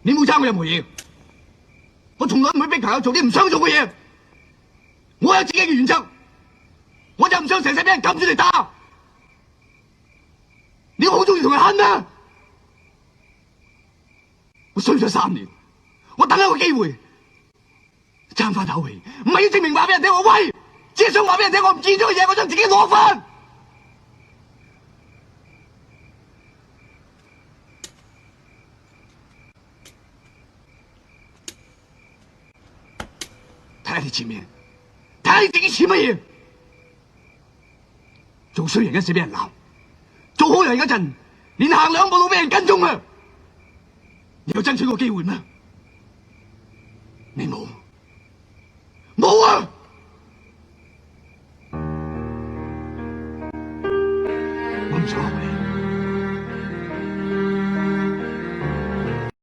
你冇爭我任何嘢，我從來唔會逼朋友做啲唔想做嘅嘢。我有自己嘅原則，我就唔想成世俾人撳住嚟打。你好中意同人恨啊！我衰咗3年，我等一個機會，爭翻口氣，唔係要證明話俾人聽我威，只係想話俾人聽我唔見咗嘅嘢，我想自己攞翻。睇下你前面，睇下你自己似乜嘢？做衰人嗰時俾人鬧，做好人嗰陣連行2步都俾人跟蹤啊！你有爭取過機會咩？